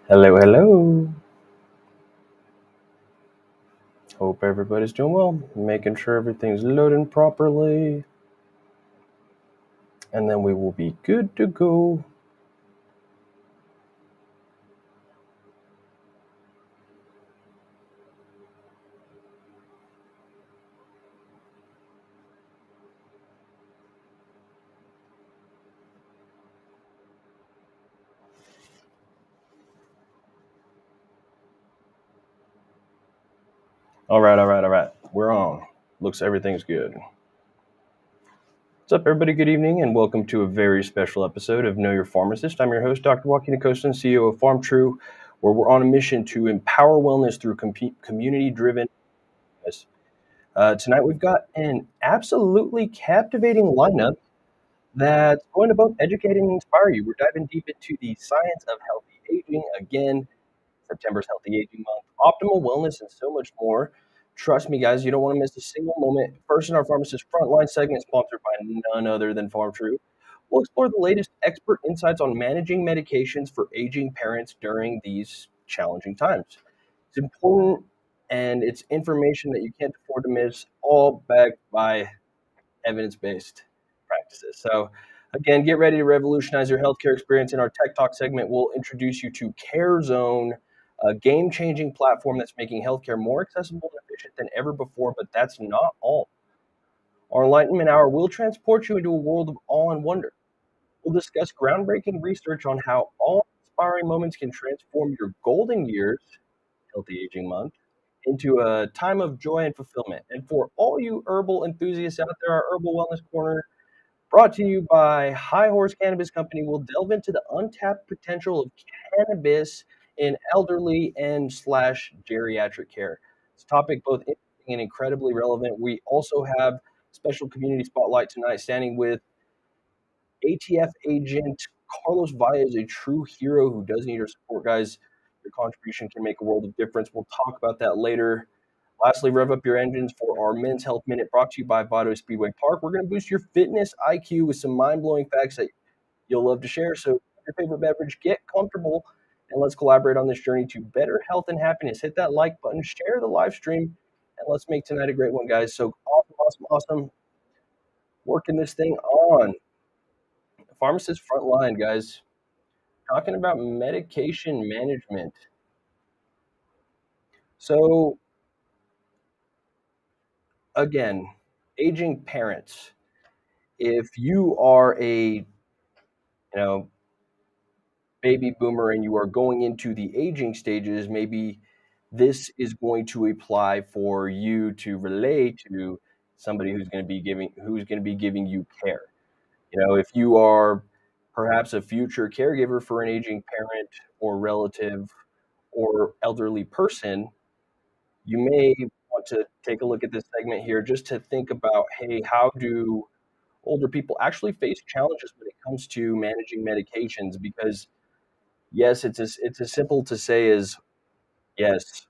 Hello, hello. Hope everybody's doing well. Making sure everything's loading properly. And then we will be good to go. All right. We're on. Looks everything's good. What's up, everybody? Good evening, and welcome to a very special episode of Know Your Pharmacist. I'm your host, Dr. Joaquin Acosta, CEO of Pharmtrue, where we're on a mission to empower wellness through community-driven. Tonight, we've got an absolutely captivating lineup that's going to both educate and inspire you. We're diving deep into the science of healthy aging. Again, September's Healthy Aging Month, optimal wellness, and so much more. Trust me, guys, you don't want to miss a single moment. First in our Pharmacist Frontline segment, sponsored by none other than Pharmtrue, we'll explore the latest expert insights on managing medications for aging parents during these challenging times. It's important and it's information that you can't afford to miss, all backed by evidence-based practices. So, again, get ready to revolutionize your healthcare experience. In our Tech Talk segment, we'll introduce you to CareZone, a game-changing platform that's making healthcare more accessible and efficient than ever before. But that's not all. Our Enlightenment Hour will transport you into a world of awe and wonder. We'll discuss groundbreaking research on how all inspiring moments can transform your golden years, Healthy Aging Month, into a time of joy and fulfillment. And for all you herbal enthusiasts out there, our Herbal Wellness Corner, brought to you by High Horse Cannabis Company, will delve into the untapped potential of cannabis in elderly and slash geriatric care. It's a topic both interesting and incredibly relevant. We also have special community spotlight tonight, standing with ATF agent Carlos Valles, a true hero who does need your support, guys. Your contribution can make a world of difference. We'll talk about that later. Lastly, rev up your engines for our Men's Health Minute, brought to you by Vado Speedway Park. We're going to boost your fitness IQ with some mind-blowing facts that you'll love to share. So, your favorite beverage, get comfortable, and let's collaborate on this journey to better health and happiness. Hit that like button, share the live stream, and let's make tonight a great one, guys. So, awesome. Working this thing on. Pharmacist Frontline, guys. Talking about medication management. So, again, aging parents. If you are a baby boomer and you are going into the aging stages, maybe this is going to apply for you to relate to somebody who's going to be giving you care. If you are perhaps a future caregiver for an aging parent or relative or elderly person, you may want to take a look at this segment here just to think about, hey, how do older people actually face challenges when it comes to managing medications? Because yes, it's as simple to say as yes,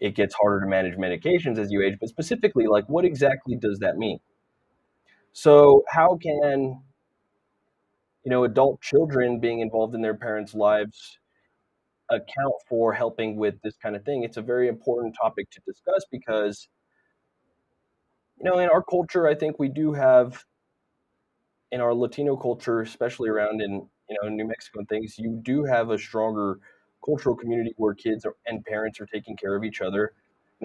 it gets harder to manage medications as you age, but specifically, like, what exactly does that mean? So how can adult children being involved in their parents' lives account for helping with this kind of thing? It's a very important topic to discuss because in our culture, I think we do have, in our Latino culture, especially around in New Mexico and things, you do have a stronger cultural community where and parents are taking care of each other,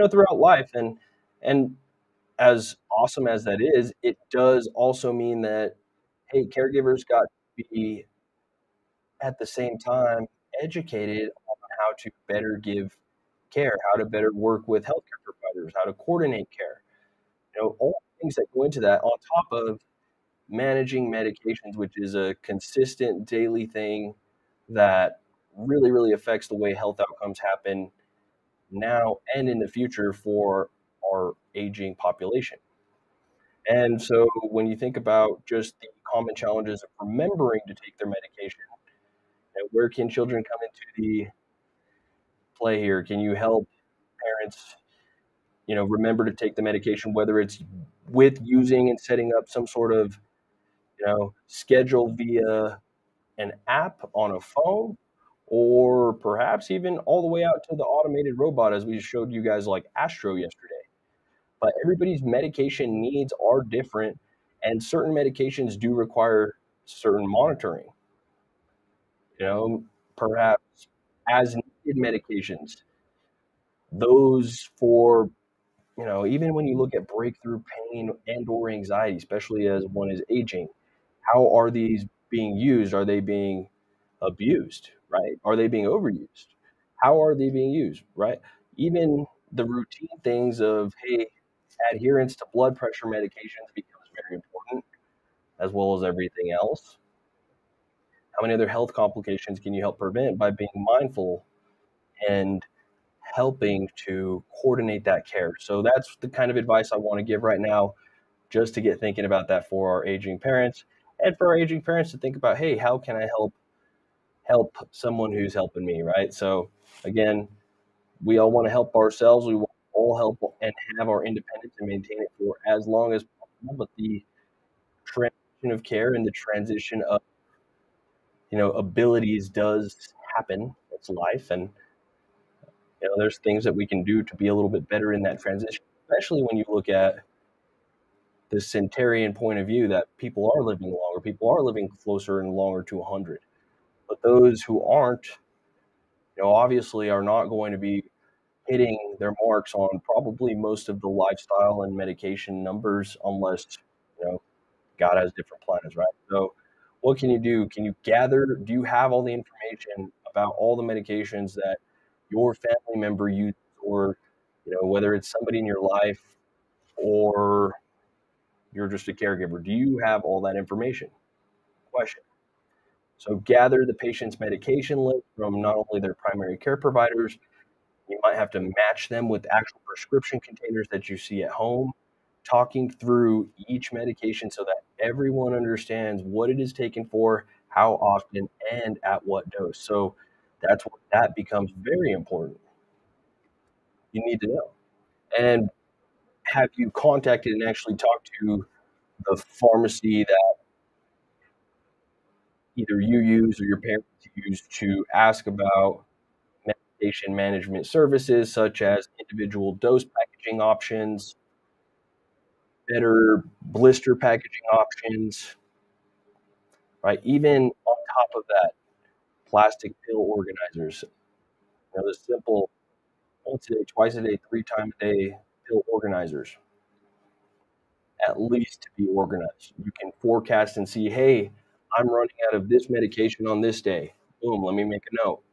throughout life. And as awesome as that is, it does also mean that, hey, caregivers got to be at the same time educated on how to better give care, how to better work with healthcare providers, how to coordinate care. All the things that go into that, on top of managing medications, which is a consistent daily thing that really, really affects the way health outcomes happen now and in the future for our aging population. And so when you think about just the common challenges of remembering to take their medication, where can children come into the play here? Can you help parents, remember to take the medication, whether it's with using and setting up some sort of, schedule via an app on a phone, or perhaps even all the way out to the automated robot, as we showed you guys like Astro yesterday. But everybody's medication needs are different, and certain medications do require certain monitoring. You know, perhaps as needed medications, those for, even when you look at breakthrough pain and or anxiety, especially as one is aging, how are these being used? Are they being abused, right? Are they being overused? How are they being used, right? Even the routine things of, hey, adherence to blood pressure medications becomes very important, as well as everything else. How many other health complications can you help prevent by being mindful and helping to coordinate that care? So that's the kind of advice I want to give right now, just to get thinking about that for our aging parents, and for our aging parents to think about, hey, how can I help someone who's helping me, right? So again, we all want to help ourselves. We want to all help and have our independence and maintain it for as long as possible. But the transition of care and the transition of, abilities does happen. It's life, and there's things that we can do to be a little bit better in that transition, especially when you look at the centenarian point of view, that people are living longer, people are living closer and longer to 100. But those who aren't, obviously are not going to be hitting their marks on probably most of the lifestyle and medication numbers, unless, you know, God has different plans, right? So what can you do? Do you have all the information about all the medications that your family member uses, or, whether it's somebody in your life or you're just a caregiver, do you have all that information? Question. So gather the patient's medication list from not only their primary care providers. You might have to match them with actual prescription containers that you see at home, talking through each medication so that everyone understands what it is taken for, how often, and at what dose. So that becomes very important. You need to know. And have you contacted and actually talked to the pharmacy that either you use or your parents use to ask about medication management services, such as individual dose packaging options, better blister packaging options, right? Even on top of that, plastic pill organizers, the simple once a day, twice a day, three times a day pill organizers, at least to be organized. You can forecast and see, hey, I'm running out of this medication on this day. Boom, let me make a note.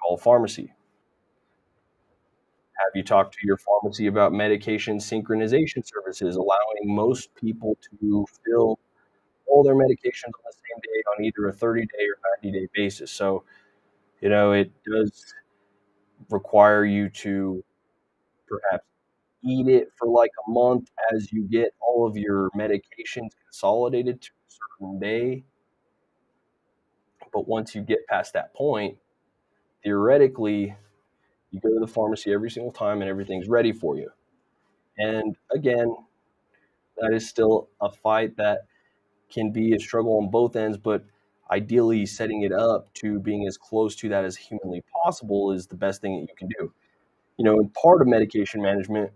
Call a pharmacy. Have you talked to your pharmacy about medication synchronization services, allowing most people to fill all their medications on the same day on either a 30-day or 90-day basis? So, it does require you to perhaps eat it for like a month as you get all of your medications consolidated to a certain day. But once you get past that point, theoretically, you go to the pharmacy every single time and everything's ready for you. And again, that is still a fight that can be a struggle on both ends, but ideally setting it up to being as close to that as humanly possible is the best thing that you can do. And part of medication management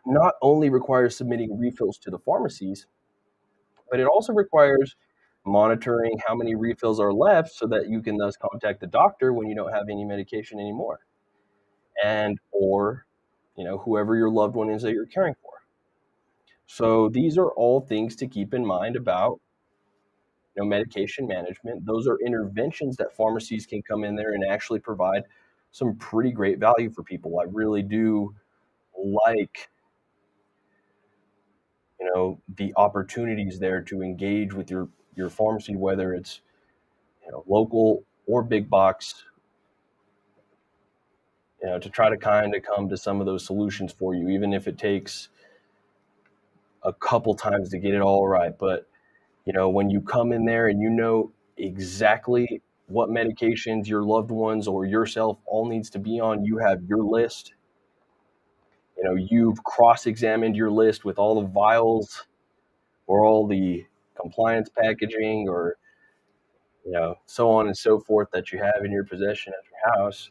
not only requires submitting refills to the pharmacies, but it also requires monitoring how many refills are left so that you can thus contact the doctor when you don't have any medication anymore, and or whoever your loved one is that you're caring for. So these are all things to keep in mind about medication management. Those are interventions that pharmacies can come in there and actually provide some pretty great value for people. I really do like, the opportunities there to engage with your pharmacy, whether it's local or big box, to try to kind of come to some of those solutions for you, even if it takes a couple times to get it all right. But when you come in there and exactly what medications your loved ones or yourself all needs to be on, you have your list. You've cross-examined your list with all the vials or all the compliance packaging, or so on and so forth that you have in your possession at your house,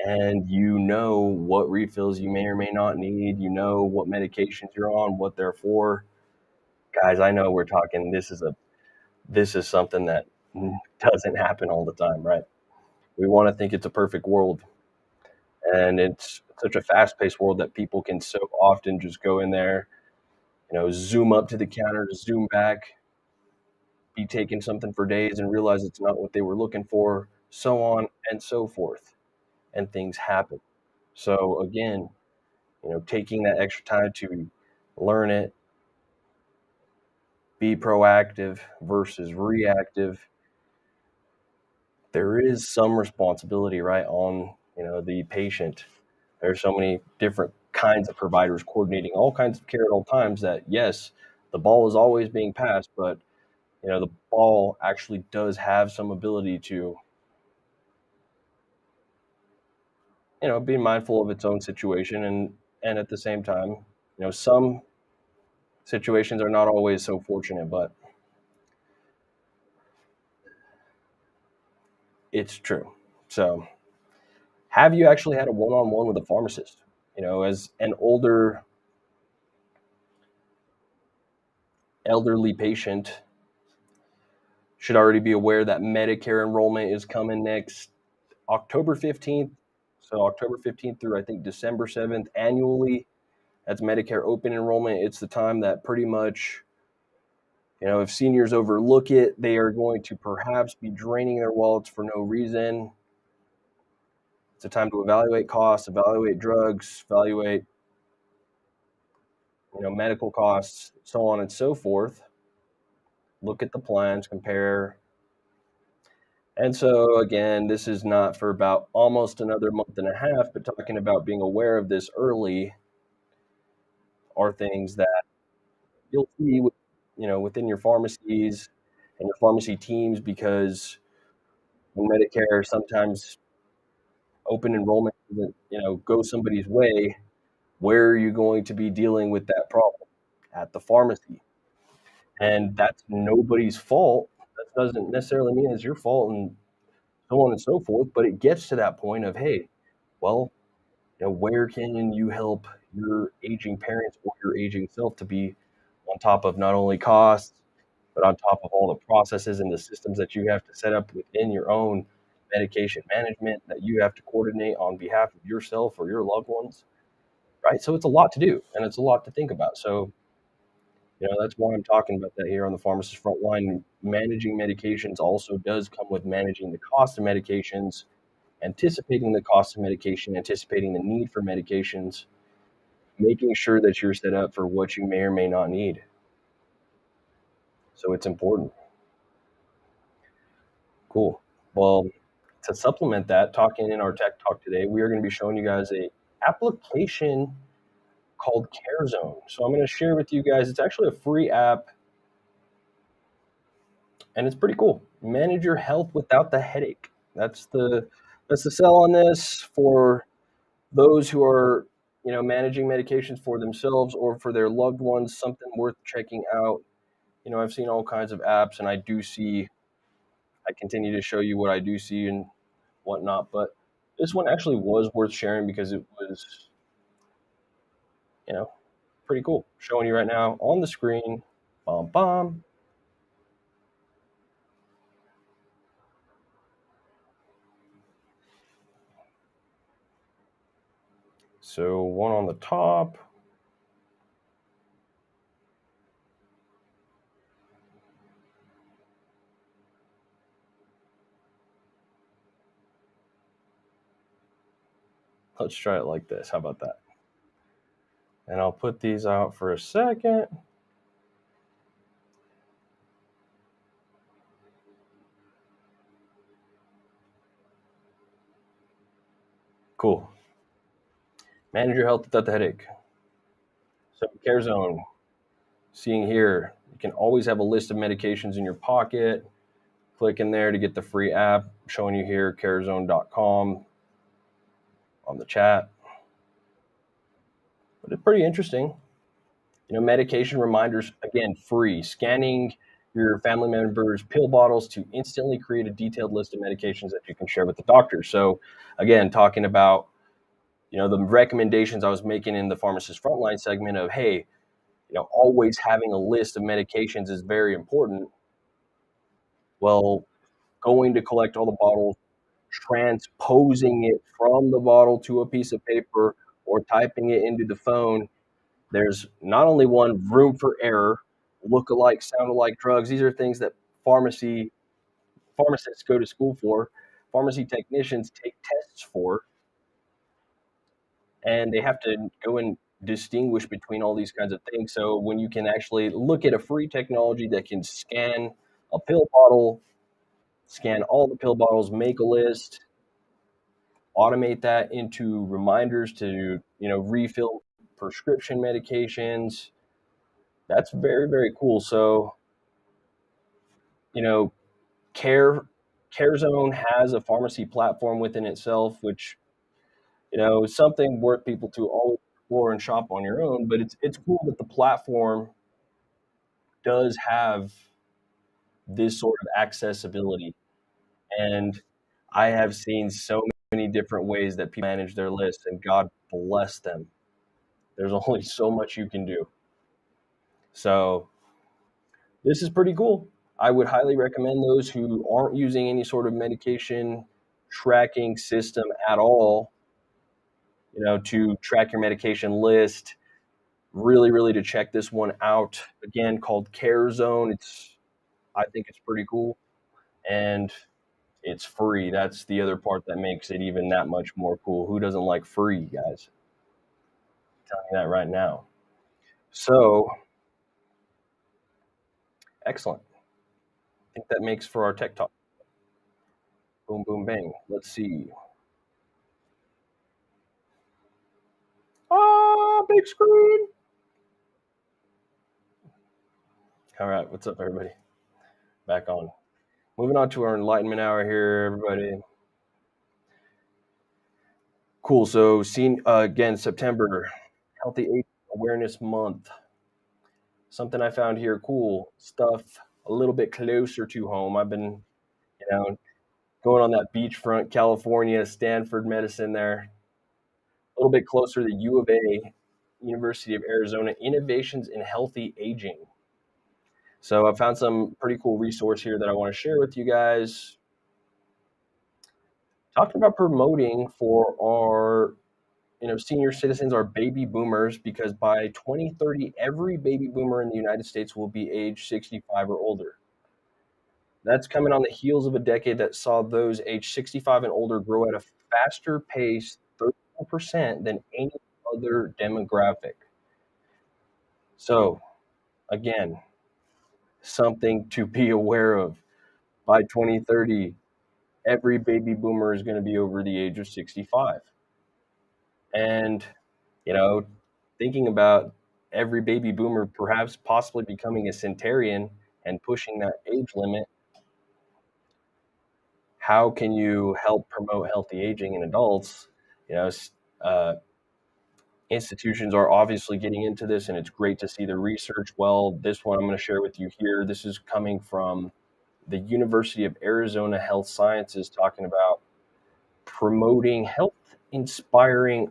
and you know what refills you may or may not need, you know what medications you're on, what they're for. Guys, I know we're talking this is something that doesn't happen all the time, right? We want to think it's a perfect world, and it's such a fast-paced world that people can so often just go in there, zoom up to the counter, zoom back, be taking something for days and realize it's not what they were looking for, so on and so forth, and things happen. So again, taking that extra time to learn it, be proactive versus reactive, there is some responsibility, right, on, the patient. There's so many different kinds of providers coordinating all kinds of care at all times that, yes, the ball is always being passed, but, the ball actually does have some ability to, be mindful of its own situation, and at the same time, some situations are not always so fortunate, but it's true. So, have you actually had a one-on-one with a pharmacist? As an older elderly patient should already be aware that Medicare enrollment is coming next October 15th. So October 15th through I think December 7th annually. That's Medicare open enrollment. It's the time that pretty much, if seniors overlook it, they are going to perhaps be draining their wallets for no reason. It's a time to evaluate costs, evaluate drugs, evaluate, medical costs, so on and so forth. Look at the plans, compare. And so, again, this is not for about almost another month and a half, but talking about being aware of this early are things that you'll see, within your pharmacies and your pharmacy teams, because when Medicare sometimes open enrollment doesn't, go somebody's way, where are you going to be dealing with that problem? At the pharmacy. And that's nobody's fault. That doesn't necessarily mean it's your fault and so on and so forth, but it gets to that point of, hey, well, where can you help your aging parents or your aging self to be on top of not only costs, but on top of all the processes and the systems that you have to set up within your own medication management that you have to coordinate on behalf of yourself or your loved ones, right? So it's a lot to do and it's a lot to think about. So, that's why I'm talking about that here on the pharmacist frontline. Managing medications also does come with managing the cost of medications, anticipating the cost of medication, anticipating the need for medications, making sure that you're set up for what you may or may not need. So it's important. Cool. Well, to supplement that, talking in our tech talk today, we are going to be showing you guys a application called CareZone. So I'm going to share with you guys. It's actually a free app, and it's pretty cool. Manage your health without the headache. That's the sell on this for those who are, managing medications for themselves or for their loved ones. Something worth checking out. I've seen all kinds of apps, and I continue to show you what I do see and whatnot. But this one actually was worth sharing because it was, you know, pretty cool. Showing you right now on the screen. Bum bum. So one on the top. Let's try it like this. How about that? And I'll put these out for a second. Cool. Manage your health without the headache. So CareZone, seeing here, you can always have a list of medications in your pocket. Click in there to get the free app. Showing you here, carezone.com on the chat. But it's pretty interesting. Medication reminders, again, free. Scanning your family members' pill bottles to instantly create a detailed list of medications that you can share with the doctor. So again, talking about, the recommendations I was making in the Pharmacist Frontline segment of, hey, always having a list of medications is very important. Well, going to collect all the bottles, transposing it from the bottle to a piece of paper or typing it into the phone, there's not only one room for error, look-alike, sound-alike drugs. These are things that pharmacists go to school for, pharmacy technicians take tests for, and they have to go and distinguish between all these kinds of things. So when you can actually look at a free technology that can scan a pill bottle, scan all the pill bottles, make a list, automate that into reminders to, refill prescription medications, that's very, very cool. So, you know, CareZone has a pharmacy platform within itself, which, is something worth people to always explore and shop on your own. But it's cool that the platform does have this sort of accessibility. And I have seen so many different ways that people manage their lists, and God bless them. There's only so much you can do. So this is pretty cool. I would highly recommend those who aren't using any sort of medication tracking system at all, to track your medication list, really, really to check this one out. Again, called CareZone. I think it's pretty cool. And it's free. That's the other part that makes it even that much more cool. Who doesn't like free, guys? I'm telling you that right now. So, excellent. I think that makes for our tech talk. Boom, boom, bang. Let's see. Big screen. All right, what's up, everybody? Back on. Moving on to our Enlightenment hour here, everybody. Cool. So, again, September, Healthy Aging Awareness Month. Something I found here, cool stuff, a little bit closer to home. I've been, going on that beachfront, California, Stanford medicine there. A little bit closer to U of A, University of Arizona, Innovations in Healthy Aging. So I found some pretty cool resource here that I want to share with you guys. Talking about promoting for our, senior citizens, our baby boomers, because by 2030, every baby boomer in the United States will be age 65 or older. That's coming on the heels of a decade that saw those age 65 and older grow at a faster pace, 30% than any other demographic. So, again, something to be aware of. By 2030, every baby boomer is going to be over the age of 65. And, thinking about every baby boomer perhaps possibly becoming a centenarian and pushing that age limit, how can you help promote healthy aging in adults? Institutions are obviously getting into this, and it's great to see the research. Well, this one I'm going to share with you here. This is coming from the University of Arizona Health Sciences, talking about promoting health-inspiring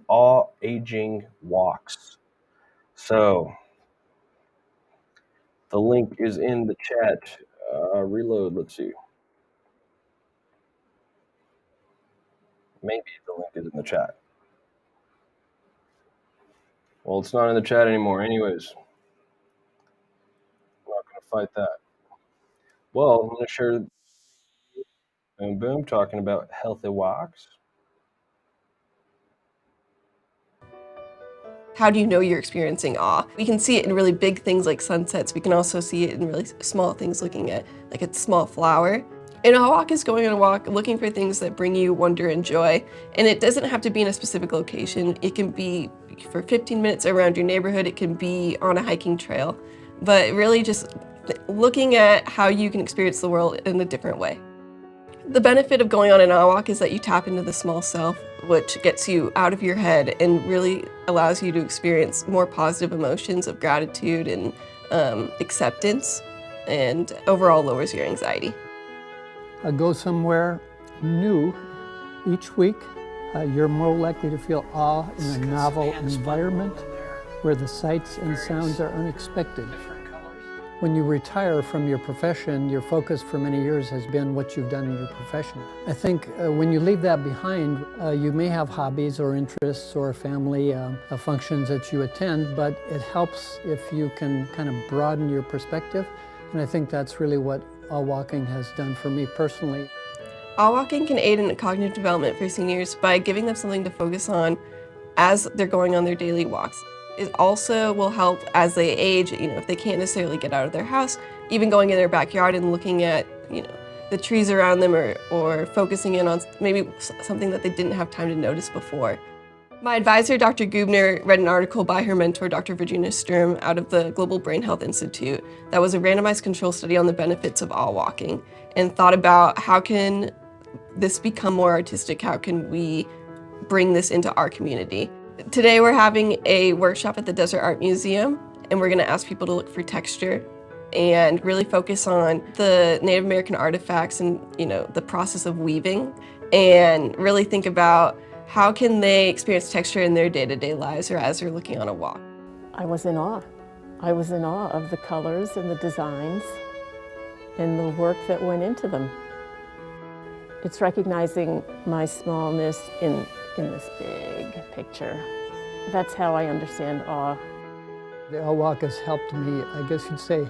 aging walks. So the link is in the chat. Reload, let's see. Maybe the link is in the chat. Well, it's not in the chat anymore. Anyways, I'm not going to fight that. Well, I'm going to share, boom, boom, talking about healthy walks. How do you know you're experiencing awe? We can see it in really big things like sunsets. We can also see it in really small things, looking at like a small flower. And a walk is going on a walk, looking for things that bring you wonder and joy. And it doesn't have to be in a specific location. It can be for 15 minutes around your neighborhood. It can be on a hiking trail. But really just looking at how you can experience the world in a different way. The benefit of going on an awe walk is that you tap into the small self, which gets you out of your head and really allows you to experience more positive emotions of gratitude and acceptance. and overall lowers your anxiety. Go somewhere new each week. You're more likely to feel awe in a novel environment where the sights and sounds are unexpected. When you retire from your profession, your focus for many years has been what you've done in your profession. I think when you leave that behind, you may have hobbies or interests or family functions that you attend, but it helps if you can kind of broaden your perspective. And I think that's really what all walking has done for me personally. All walking can aid in cognitive development for seniors by giving them something to focus on as they're going on their daily walks. It also will help as they age, if they can't necessarily get out of their house, even going in their backyard and looking at, the trees around them or focusing in on maybe something that they didn't have time to notice before. My advisor, Dr. Gubner, read an article by her mentor, Dr. Virginia Sturm, out of the Global Brain Health Institute that was a randomized control study on the benefits of all walking and thought about how can this become more artistic, how can we bring this into our community. Today we're having a workshop at the Desert Art Museum, and we're going to ask people to look for texture and really focus on the Native American artifacts and the process of weaving, and really think about how can they experience texture in their day-to-day lives or as they're looking on a walk. I was in awe. I was in awe of the colors and the designs and the work that went into them. It's recognizing my smallness in this big picture. That's how I understand awe. The All Walk has helped me, I guess you'd say,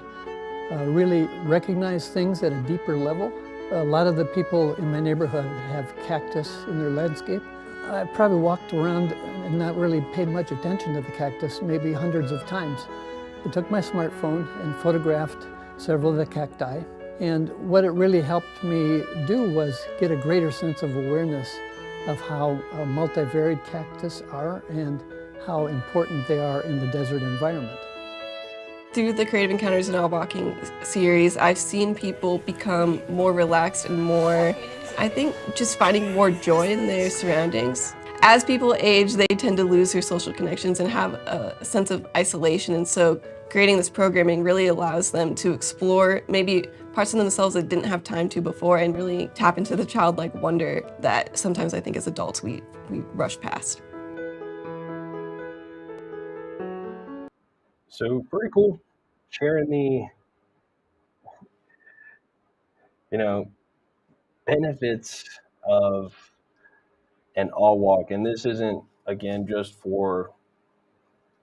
really recognize things at a deeper level. A lot of the people in my neighborhood have cactus in their landscape. I probably walked around and not really paid much attention to the cactus, maybe hundreds of times. I took my smartphone and photographed several of the cacti. And what it really helped me do was get a greater sense of awareness of how multivariate cactus are and how important they are in the desert environment. Through the Creative Encounters in All Walking series, I've seen people become more relaxed and more, I think, just finding more joy in their surroundings. As people age, they tend to lose their social connections and have a sense of isolation, and so creating this programming really allows them to explore maybe parts of themselves that didn't have time to before and really tap into the childlike wonder that sometimes I think as adults we rush past. So pretty cool sharing the, benefits of an all walk. And this isn't, again, just for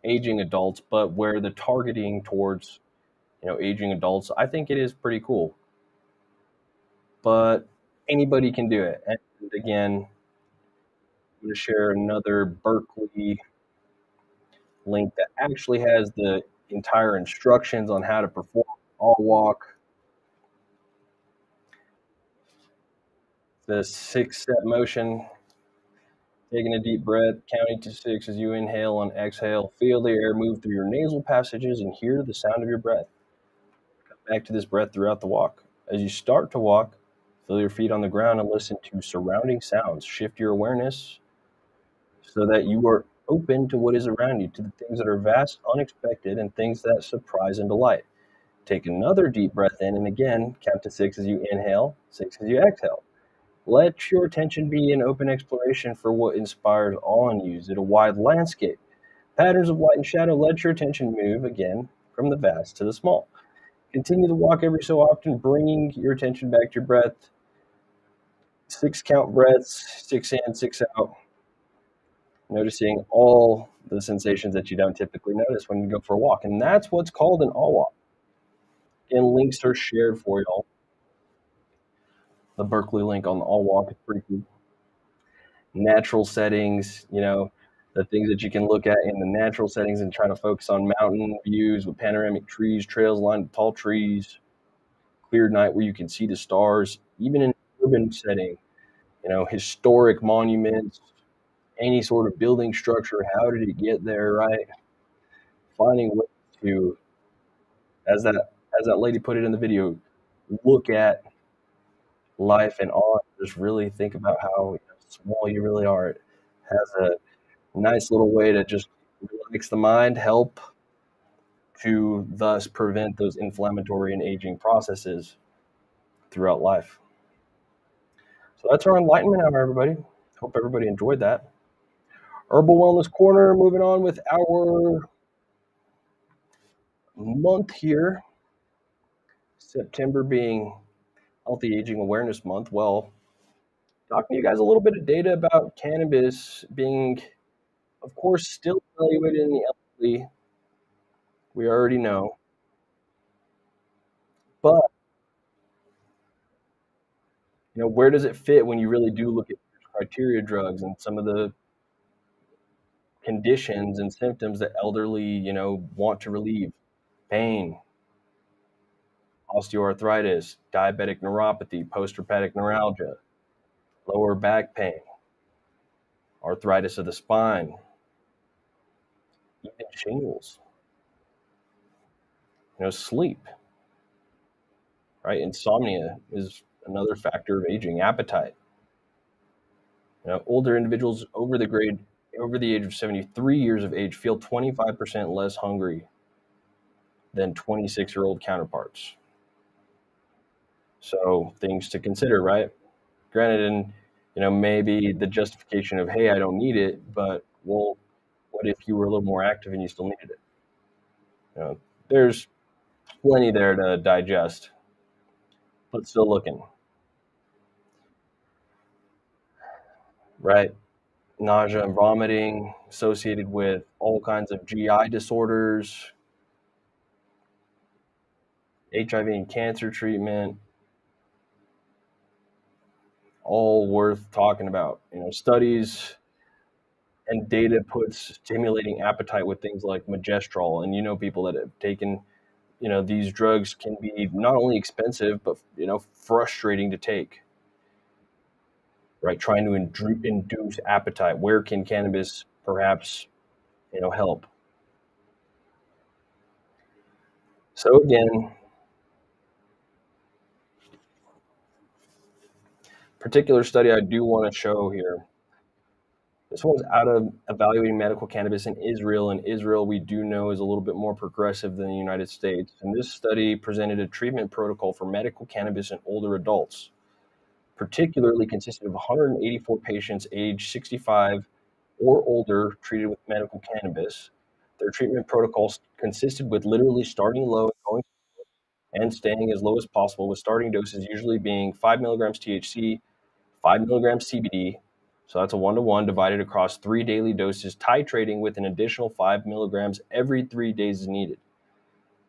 aging adults, but where the targeting towards, aging adults, I think it is pretty cool. But anybody can do it. And again, I'm going to share another Berkeley link that actually has the entire instructions on how to perform all walk. The 6-step motion, taking a deep breath, counting to 6 as you inhale and exhale. Feel the air move through your nasal passages and hear the sound of your breath. Come back to this breath throughout the walk. As you start to walk, feel your feet on the ground and listen to surrounding sounds. Shift your awareness so that you are open to what is around you, to the things that are vast, unexpected, and things that surprise and delight. Take another deep breath in, and again, count to 6 as you inhale, 6 as you exhale. Let your attention be an open exploration for what inspires awe in you. Is it a wide landscape? Patterns of light and shadow. Let your attention move again from the vast to the small. Continue to walk every so often, bringing your attention back to your breath. 6 count breaths, 6 in, 6 out. Noticing all the sensations that you don't typically notice when you go for a walk. And that's what's called an all walk. And links are shared for y'all. The Berkeley link on the all walk is pretty cool. Natural settings, the things that you can look at in the natural settings and trying to focus on mountain views with panoramic trees, trails lined with tall trees, clear night where you can see the stars, even in an urban setting, historic monuments, any sort of building structure, how did it get there, right? Finding ways to, as that lady put it in the video, look at life in awe, just really think about how small you really are. It has a nice little way to just relax the mind, help to thus prevent those inflammatory and aging processes throughout life. So that's our enlightenment hour, everybody. Hope everybody enjoyed that. Herbal Wellness Corner, moving on with our month here. September being Healthy Aging Awareness Month. Well, talking to you guys a little bit of data about cannabis being, of course, still evaluated in the elderly. We already know. But, where does it fit when you really do look at criteria drugs and some of the conditions and symptoms that elderly, want to relieve? Pain, osteoarthritis, diabetic neuropathy, postherpetic neuralgia, lower back pain, arthritis of the spine, even shingles, sleep, right? Insomnia is another factor of aging. Appetite. Older individuals over the age of 73 years of age feel 25% less hungry than 26-year-old counterparts. So things to consider, right? Granted, and maybe the justification of, hey, I don't need it, but well, what if you were a little more active and you still needed it? There's plenty there to digest, but still looking. Right? Nausea and vomiting associated with all kinds of GI disorders, HIV and cancer treatment, all worth talking about. Studies and data puts stimulating appetite with things like Magestrol, and people that have taken, these drugs can be not only expensive, but, frustrating to take, right? Trying to induce appetite. Where can cannabis perhaps, help? So again, particular study I do want to show here. This one's out of evaluating medical cannabis in Israel. And Israel, we do know, is a little bit more progressive than the United States. And this study presented a treatment protocol for medical cannabis in older adults, particularly consisted of 184 patients aged 65 or older treated with medical cannabis. Their treatment protocols consisted with literally starting low and going and staying as low as possible, with starting doses usually being 5 milligrams THC, 5 milligrams CBD. So that's a 1-to-1 divided across 3 daily doses, titrating with an additional 5 milligrams every 3 days as needed.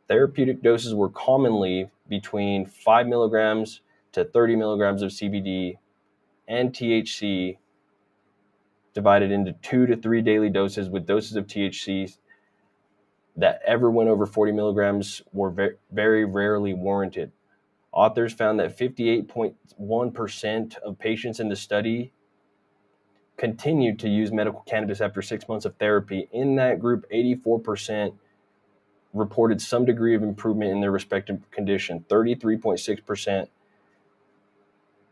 Therapeutic doses were commonly between 5 milligrams to 30 milligrams of CBD and THC, divided into 2 to 3 daily doses, with doses of THC that ever went over 40 milligrams were very rarely warranted. Authors found that 58.1% of patients in the study continued to use medical cannabis after 6 months of therapy. In that group, 84% reported some degree of improvement in their respective condition. 33.6%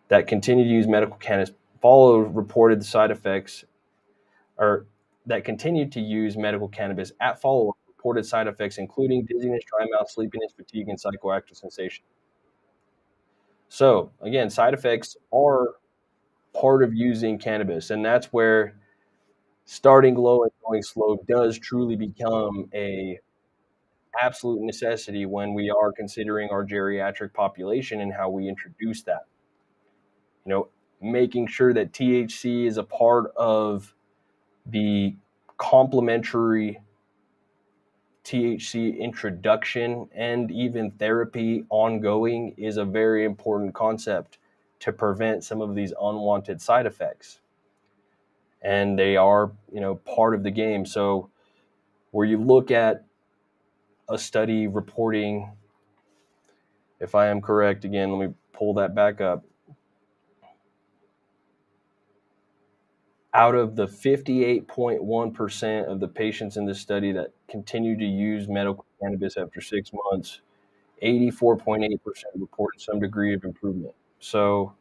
that continued to use medical cannabis followed reported side effects, or that continued to use medical cannabis at follow-up reported side effects, including dizziness, dry mouth, sleepiness, fatigue, and psychoactive sensation. So again, side effects are part of using cannabis, and that's where starting low and going slow does truly become a absolute necessity when we are considering our geriatric population and how we introduce that. Making sure that THC is a part of the complementary THC introduction and even therapy ongoing is a very important concept to prevent some of these unwanted side effects. And they are, part of the game. So where you look at a study reporting, if I am correct, again, let me pull that back up. Out of the 58.1% of the patients in this study that continued to use medical cannabis after 6 months, 84.8% reported some degree of improvement. So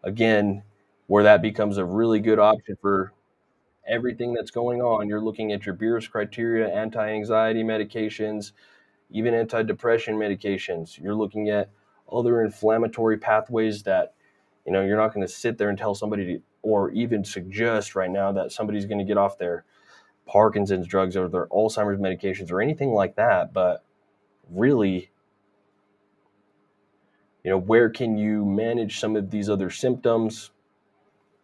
again, where that becomes a really good option for everything that's going on, you're looking at your Beers criteria, anti-anxiety medications, even antidepressant medications. You're looking at other inflammatory pathways that, you're not going to sit there and tell somebody or even suggest right now that somebody's going to get off their Parkinson's drugs or their Alzheimer's medications or anything like that. But really, where can you manage some of these other symptoms?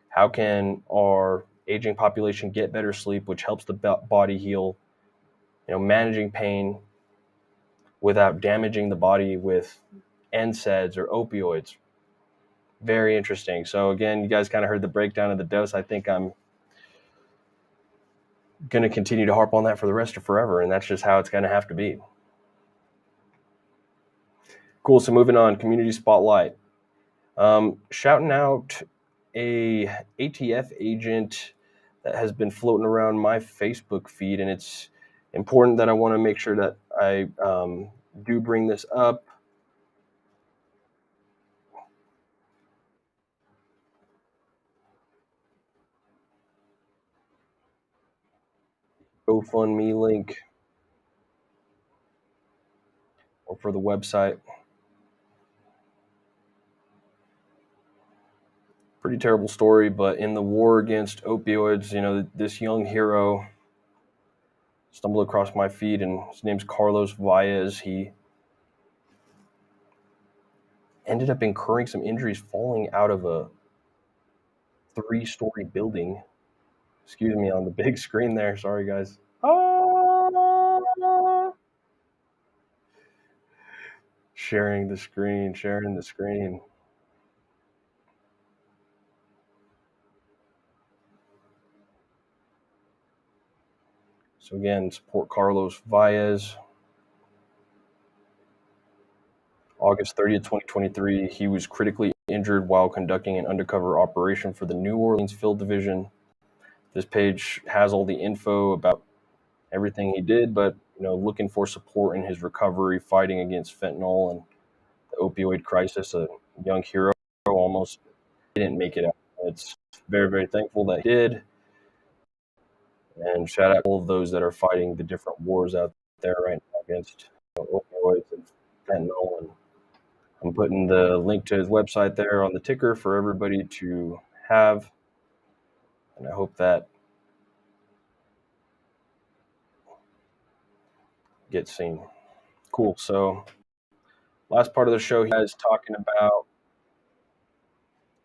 How can our aging population get better sleep, which helps the body heal? Managing pain without damaging the body with NSAIDs or opioids. Very interesting. So again, you guys kind of heard the breakdown of the dose. I think I'm going to continue to harp on that for the rest of forever, and that's just how it's going to have to be. Cool. So moving on, community spotlight. Shouting out a ATF agent that has been floating around my Facebook feed, and it's important that I want to make sure that I do bring this up. GoFundMe link or for the website. Pretty terrible story, but in the war against opioids, this young hero stumbled across my feed, and his name's Carlos Valles. He ended up incurring some injuries falling out of a 3-story building. Excuse me on the big screen there. Sorry, guys. Sharing the screen. So again, support Carlos Valles. August 30th, 2023, he was critically injured while conducting an undercover operation for the New Orleans Field Division. This page has all the info about everything he did, but looking for support in his recovery, fighting against fentanyl and the opioid crisis. A young hero almost didn't make it out. It's very, very thankful that he did. And shout out to all of those that are fighting the different wars out there right now against opioids and fentanyl. And I'm putting the link to his website there on the ticker for everybody to have. And I hope that gets seen. Cool. So last part of the show, you guys talking about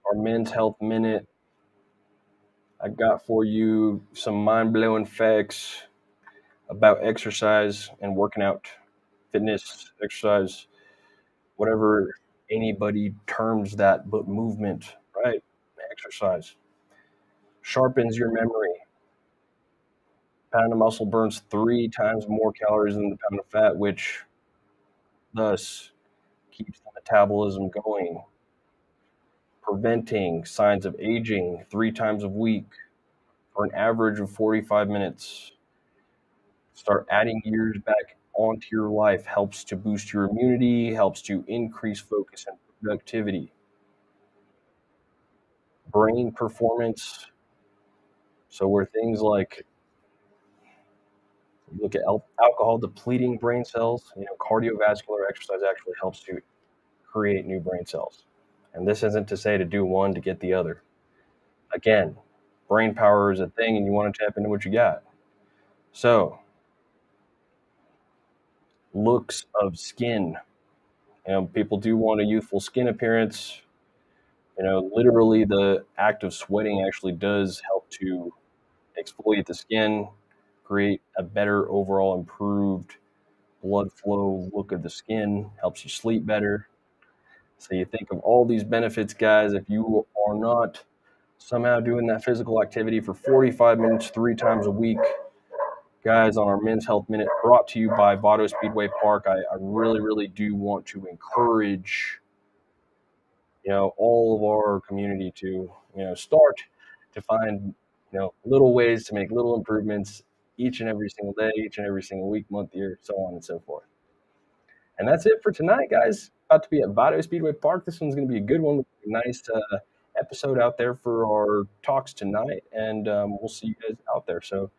our Men's Health Minute. I got for you some mind-blowing facts about exercise and working out, fitness, exercise, whatever anybody terms that, but movement, right? Exercise sharpens your memory. A pound of muscle burns 3 times more calories than the pound of fat, which thus keeps the metabolism going, preventing signs of aging 3 times a week for an average of 45 minutes. Start adding years back onto your life. Helps to boost your immunity, helps to increase focus and productivity. Brain performance. So where things like, look at alcohol depleting brain cells, cardiovascular exercise actually helps to create new brain cells. And this isn't to say to do one to get the other. Again, brain power is a thing and you want to tap into what you got. So, looks of skin. People do want a youthful skin appearance. Literally the act of sweating actually does help to exfoliate the skin, create a better overall improved blood flow look of the skin, helps you sleep better. So you think of all these benefits, guys. If you are not somehow doing that physical activity for 45 minutes 3 times a week, guys, on our Men's Health Minute brought to you by Vado Speedway Park, I really, really do want to encourage all of our community to start to find little ways to make little improvements each and every single day, each and every single week, month, year, so on and so forth. And that's it for tonight, guys. About to be at Vado Speedway Park. This one's going to be a good one. Nice episode out there for our talks tonight, and we'll see you guys out there. So